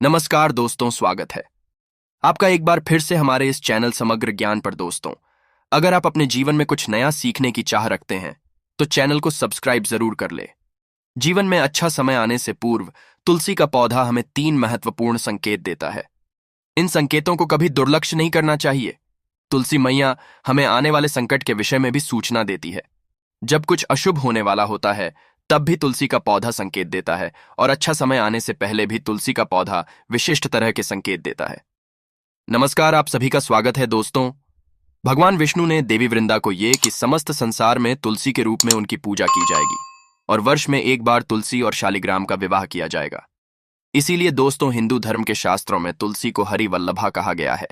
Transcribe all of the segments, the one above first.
नमस्कार दोस्तों, स्वागत है आपका एक बार फिर से हमारे इस चैनल समग्र ज्ञान पर। दोस्तों, अगर आप अपने जीवन में कुछ नया सीखने की चाह रखते हैं तो चैनल को सब्सक्राइब जरूर कर ले। जीवन में अच्छा समय आने से पूर्व तुलसी का पौधा हमें 3 महत्वपूर्ण संकेत देता है। इन संकेतों को कभी दुर्लक्ष्य नहीं करना चाहिए। तुलसी मैया हमें आने वाले संकट के विषय में भी सूचना देती है। जब कुछ अशुभ होने वाला होता है तब भी तुलसी का पौधा संकेत देता है, और अच्छा समय आने से पहले भी तुलसी का पौधा विशिष्ट तरह के संकेत देता है। नमस्कार, आप सभी का स्वागत है दोस्तों। भगवान विष्णु ने देवी वृंदा को ये कि समस्त संसार में तुलसी के रूप में उनकी पूजा की जाएगी और वर्ष में एक बार तुलसी और शालिग्राम का विवाह किया जाएगा। इसीलिए दोस्तों, हिंदू धर्म के शास्त्रों में तुलसी को हरि वल्लभा कहा गया है,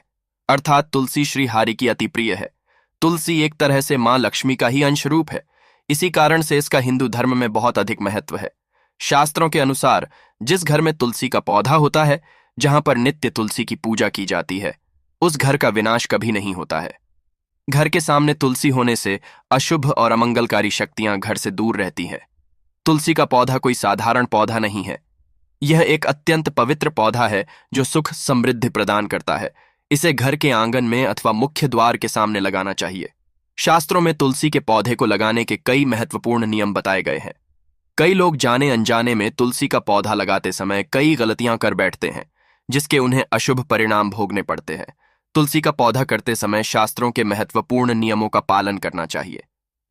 अर्थात तुलसी श्री हरि की अति प्रिय है। तुलसी एक तरह से मां लक्ष्मी का ही अंश रूप है। इसी कारण से इसका हिंदू धर्म में बहुत अधिक महत्व है। शास्त्रों के अनुसार जिस घर में तुलसी का पौधा होता है, जहां पर नित्य तुलसी की पूजा की जाती है, उस घर का विनाश कभी नहीं होता है। घर के सामने तुलसी होने से अशुभ और अमंगलकारी शक्तियां घर से दूर रहती हैं। तुलसी का पौधा कोई साधारण पौधा नहीं है। यह एक अत्यंत पवित्र पौधा है जो सुख समृद्धि प्रदान करता है। इसे घर के आंगन में अथवा मुख्य द्वार के सामने लगाना चाहिए। शास्त्रों में तुलसी के पौधे को लगाने के कई महत्वपूर्ण नियम बताए गए हैं। कई लोग जाने अनजाने में तुलसी का पौधा लगाते समय कई गलतियां कर बैठते हैं, जिसके उन्हें अशुभ परिणाम भोगने पड़ते हैं। तुलसी का पौधा करते समय शास्त्रों के महत्वपूर्ण नियमों का पालन करना चाहिए,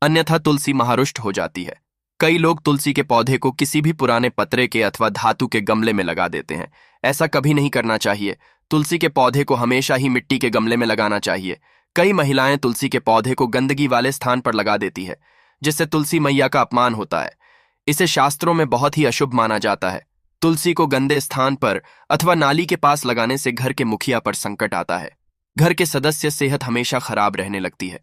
अन्यथा तुलसी महारुष्ट हो जाती है। कई लोग तुलसी के पौधे को किसी भी पुराने पतरे के अथवा धातु के गमले में लगा देते हैं। ऐसा कभी नहीं करना चाहिए। तुलसी के पौधे को हमेशा ही मिट्टी के गमले में लगाना चाहिए। कई महिलाएं तुलसी के पौधे को गंदगी वाले स्थान पर लगा देती है, जिससे तुलसी मैया का अपमान होता है। इसे शास्त्रों में बहुत ही अशुभ माना जाता है। तुलसी को गंदे स्थान पर अथवा नाली के पास लगाने से घर के मुखिया पर संकट आता है। घर के सदस्य सेहत हमेशा खराब रहने लगती है।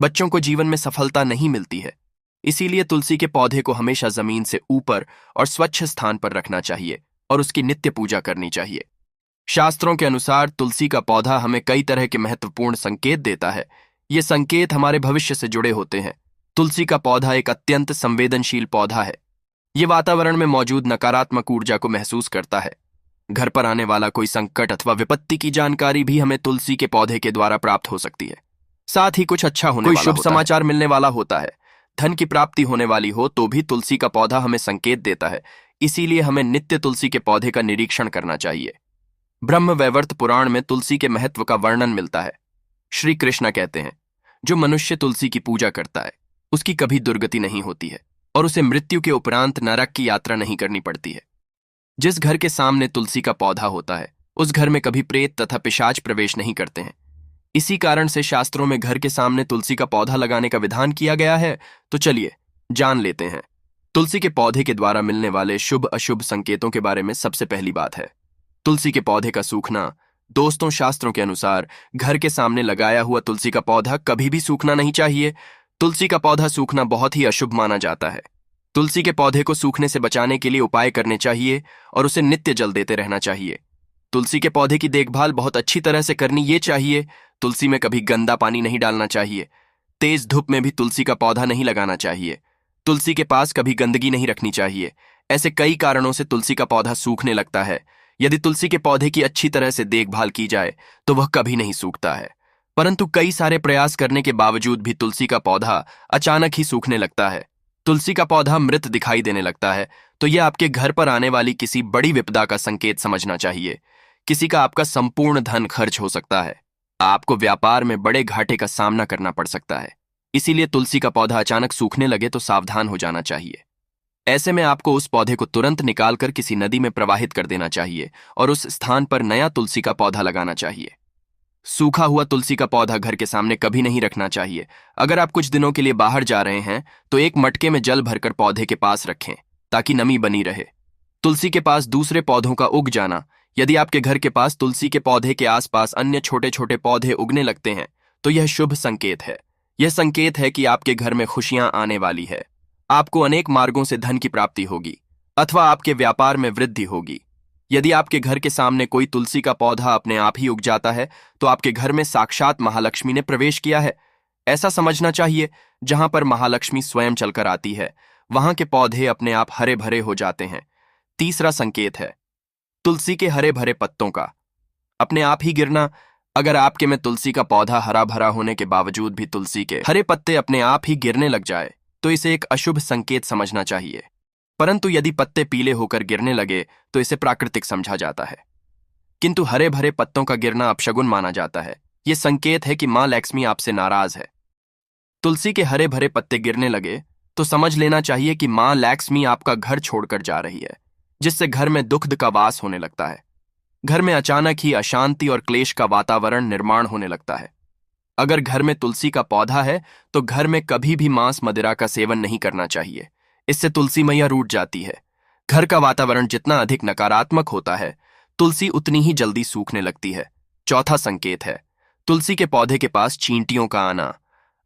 बच्चों को जीवन में सफलता नहीं मिलती है। इसीलिए तुलसी के पौधे को हमेशा जमीन से ऊपर और स्वच्छ स्थान पर रखना चाहिए और उसकी नित्य पूजा करनी चाहिए। शास्त्रों के अनुसार तुलसी का पौधा हमें कई तरह के महत्वपूर्ण संकेत देता है। ये संकेत हमारे भविष्य से जुड़े होते हैं। तुलसी का पौधा एक अत्यंत संवेदनशील पौधा है। ये वातावरण में मौजूद नकारात्मक ऊर्जा को महसूस करता है। घर पर आने वाला कोई संकट अथवा विपत्ति की जानकारी भी हमें तुलसी के पौधे के द्वारा प्राप्त हो सकती है। साथ ही कुछ अच्छा होने वाला कोई शुभ समाचार मिलने वाला होता है, धन की प्राप्ति होने वाली हो तो भी तुलसी का पौधा हमें संकेत देता है। इसीलिए हमें नित्य तुलसी के पौधे का निरीक्षण करना चाहिए। ब्रह्म वैवर्त पुराण में तुलसी के महत्व का वर्णन मिलता है। श्री कृष्ण कहते हैं, जो मनुष्य तुलसी की पूजा करता है उसकी कभी दुर्गति नहीं होती है और उसे मृत्यु के उपरांत नरक की यात्रा नहीं करनी पड़ती है। जिस घर के सामने तुलसी का पौधा होता है उस घर में कभी प्रेत तथा पिशाच प्रवेश नहीं करते हैं। इसी कारण से शास्त्रों में घर के सामने तुलसी का पौधा लगाने का विधान किया गया है। तो चलिए जान लेते हैं तुलसी के पौधे के द्वारा मिलने वाले शुभ अशुभ संकेतों के बारे में। सबसे पहली बात है तुलसी के पौधे का सूखना। दोस्तों, शास्त्रों के अनुसार घर के सामने लगाया हुआ तुलसी का पौधा कभी भी सूखना नहीं चाहिए। तुलसी का पौधा सूखना बहुत ही अशुभ माना जाता है। तुलसी के पौधे को सूखने से बचाने के लिए उपाय करने चाहिए और उसे नित्य जल देते रहना चाहिए। तुलसी के पौधे की देखभाल बहुत अच्छी तरह से करनी ये चाहिए। तुलसी में कभी गंदा पानी नहीं डालना चाहिए। तेज धूप में भी तुलसी का पौधा नहीं लगाना चाहिए। तुलसी के पास कभी गंदगी नहीं रखनी चाहिए। ऐसे कई कारणों से तुलसी का पौधा सूखने लगता है। यदि तुलसी के पौधे की अच्छी तरह से देखभाल की जाए तो वह कभी नहीं सूखता है, परंतु कई सारे प्रयास करने के बावजूद भी तुलसी का पौधा अचानक ही सूखने लगता है। तुलसी का पौधा मृत दिखाई देने लगता है तो यह आपके घर पर आने वाली किसी बड़ी विपदा का संकेत समझना चाहिए। किसी का आपका संपूर्ण धन खर्च हो सकता है। आपको व्यापार में बड़े घाटे का सामना करना पड़ सकता है। इसीलिए तुलसी का पौधा अचानक सूखने लगे तो सावधान हो जाना चाहिए। ऐसे में आपको उस पौधे को तुरंत निकालकर किसी नदी में प्रवाहित कर देना चाहिए और उस स्थान पर नया तुलसी का पौधा लगाना चाहिए। सूखा हुआ तुलसी का पौधा घर के सामने कभी नहीं रखना चाहिए। अगर आप कुछ दिनों के लिए बाहर जा रहे हैं तो एक मटके में जल भरकर पौधे के पास रखें ताकि नमी बनी रहे। तुलसी के पास दूसरे पौधों का उग जाना। यदि आपके घर के पास तुलसी के पौधे के आसपास अन्य छोटे छोटे पौधे उगने लगते हैं तो यह शुभ संकेत है। यह संकेत है कि आपके घर में खुशियां आने वाली है। आपको अनेक मार्गों से धन की प्राप्ति होगी अथवा आपके व्यापार में वृद्धि होगी। यदि आपके घर के सामने कोई तुलसी का पौधा अपने आप ही उग जाता है तो आपके घर में साक्षात महालक्ष्मी ने प्रवेश किया है। ऐसा समझना चाहिए, जहां पर महालक्ष्मी स्वयं चलकर आती है वहां के पौधे अपने आप हरे भरे हो जाते हैं। तीसरा संकेत है तुलसी के हरे भरे पत्तों का अपने आप ही गिरना। अगर आपके में तुलसी का पौधा हरा भरा होने के बावजूद भी तुलसी के हरे पत्ते अपने आप ही गिरने लग जाए तो इसे एक अशुभ संकेत समझना चाहिए। परंतु यदि पत्ते पीले होकर गिरने लगे तो इसे प्राकृतिक समझा जाता है। किंतु हरे भरे पत्तों का गिरना अपशगुन माना जाता है। यह संकेत है कि मां लक्ष्मी आपसे नाराज है। तुलसी के हरे भरे पत्ते गिरने लगे तो समझ लेना चाहिए कि मां लक्ष्मी आपका घर छोड़कर जा रही है, जिससे घर में दुख का वास होने लगता है। घर में अचानक ही अशांति और क्लेश का वातावरण निर्माण होने लगता है। अगर घर में तुलसी का पौधा है तो घर में कभी भी मांस मदिरा का सेवन नहीं करना चाहिए। इससे तुलसी मैया रूठ जाती है। घर का वातावरण जितना अधिक नकारात्मक होता है, तुलसी उतनी ही जल्दी सूखने लगती है। चौथा संकेत है तुलसी के पौधे के पास चींटियों का आना।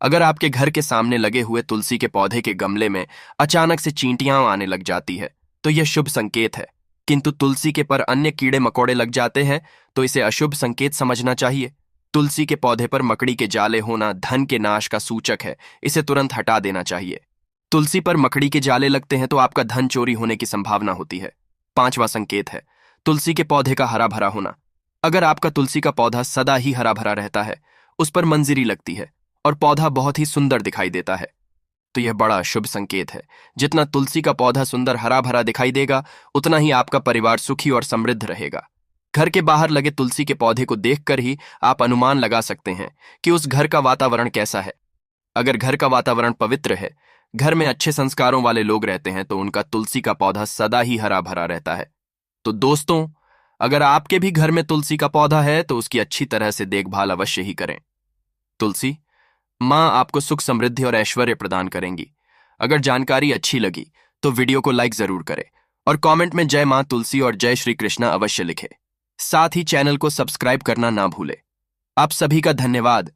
अगर आपके घर के सामने लगे हुए तुलसी के पौधे के गमले में अचानक से चींटियां आने लग जाती है तो यह शुभ संकेत है। किंतु तुलसी के पर अन्य कीड़े मकोड़े लग जाते हैं तो इसे अशुभ संकेत समझना चाहिए। तुलसी के पौधे पर मकड़ी के जाले होना धन के नाश का सूचक है। इसे तुरंत हटा देना चाहिए। तुलसी पर मकड़ी के जाले लगते हैं तो आपका धन चोरी होने की संभावना होती है। पांचवा संकेत है तुलसी के पौधे का हरा भरा होना। अगर आपका तुलसी का पौधा सदा ही हरा भरा रहता है, उस पर मंजरी लगती है और पौधा बहुत ही सुंदर दिखाई देता है, तो यह बड़ा शुभ संकेत है। जितना तुलसी का पौधा सुंदर हरा भरा दिखाई देगा, उतना ही आपका परिवार सुखी और समृद्ध रहेगा। घर के बाहर लगे तुलसी के पौधे को देखकर ही आप अनुमान लगा सकते हैं कि उस घर का वातावरण कैसा है। अगर घर का वातावरण पवित्र है, घर में अच्छे संस्कारों वाले लोग रहते हैं, तो उनका तुलसी का पौधा सदा ही हरा भरा रहता है। तो दोस्तों, अगर आपके भी घर में तुलसी का पौधा है तो उसकी अच्छी तरह से देखभाल अवश्य ही करें। तुलसी मां आपको सुख समृद्धि और ऐश्वर्य प्रदान करेंगी। अगर जानकारी अच्छी लगी तो वीडियो को लाइक जरूर करें और कमेंट में जय मां तुलसी और जय श्री कृष्णा अवश्य लिखें। साथ ही चैनल को सब्सक्राइब करना ना भूलें। आप सभी का धन्यवाद।